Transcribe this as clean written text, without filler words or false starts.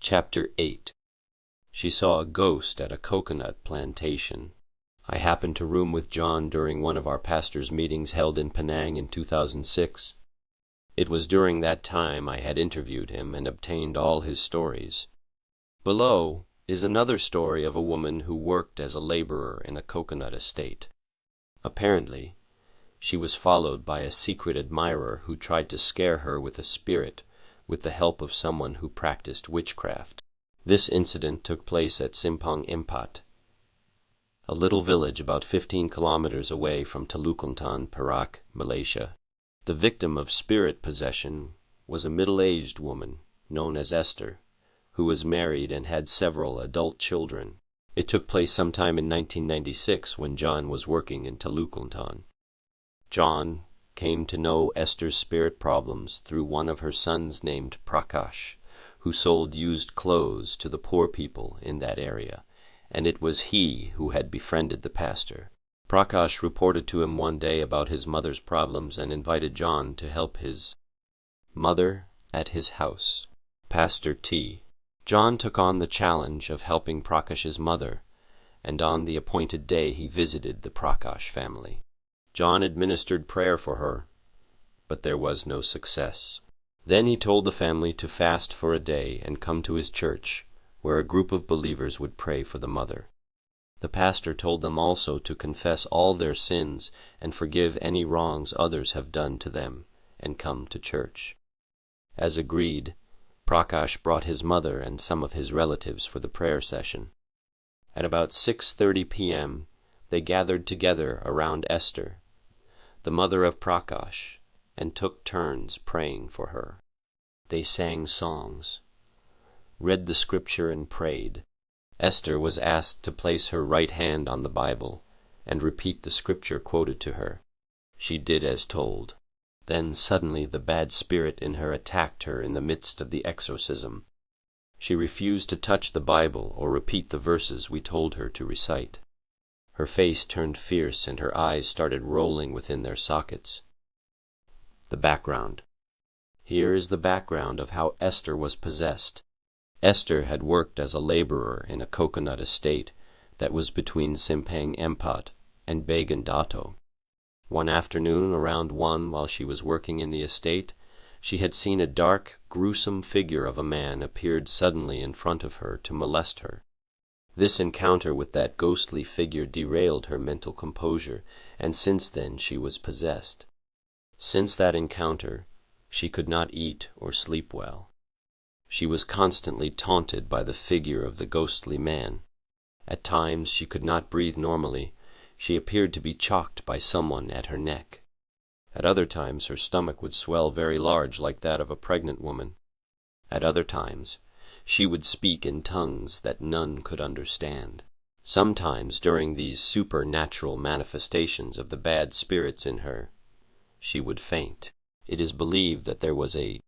Chapter 8. She saw a ghost at a coconut plantation. I happened to room with John during one of our pastors' meetings held in Penang in 2006. It was during that time I had interviewed him and obtained all his stories. Below is another story of a woman who worked as a laborer in a coconut estate. Apparently, she was followed by a secret admirer who tried to scare her with a spirit with the help of someone who practiced witchcraft. This incident took place at Simpang Empat, a little village about 15 kilometers away from Talukontan, Perak, Malaysia. The victim of spirit possession was a middle-aged woman known as Esther, who was married and had several adult children. It took place sometime in 1996 when John was working in Talukontan. John came to know Esther's spirit problems through one of her sons named Prakash, who sold used clothes to the poor people in that area, and it was he who had befriended the pastor. Prakash reported to him one day about his mother's problems and invited John to help his mother at his house. Pastor T. John took on the challenge of helping Prakash's mother, and on the appointed day he visited the Prakash family. John administered prayer for her, but there was no success. Then he told the family to fast for a day and come to his church, where a group of believers would pray for the mother. The pastor told them also to confess all their sins and forgive any wrongs others have done to them, and come to church. As agreed, Prakash brought his mother and some of his relatives for the prayer session. At about 6:30 p.m., they gathered together around Esther, the mother of Prakash, and took turns praying for her. They sang songs, read the scripture and prayed. Esther was asked to place her right hand on the Bible and repeat the scripture quoted to her. She did as told. Then suddenly the bad spirit in her attacked her in the midst of the exorcism. She refused to touch the Bible or repeat the verses we told her to recite. Her face turned fierce and her eyes started rolling within their sockets. The background. Here is the background of how Esther was possessed. Esther had worked as a laborer in a coconut estate that was between Simpang Empat and Bagan Dato. One afternoon around 1 while she was working in the estate, she had seen a dark, gruesome figure of a man appeared suddenly in front of her to molest her. This encounter with that ghostly figure derailed her mental composure, and since then she was possessed. Since that encounter, she could not eat or sleep well. She was constantly taunted by the figure of the ghostly man. At times she could not breathe normally. She appeared to be choked by someone at her neck. At other times her stomach would swell very large like that of a pregnant woman. At other times she would speak in tongues that none could understand. Sometimes during these supernatural manifestations of the bad spirits in her, she would faint. It is believed that there was a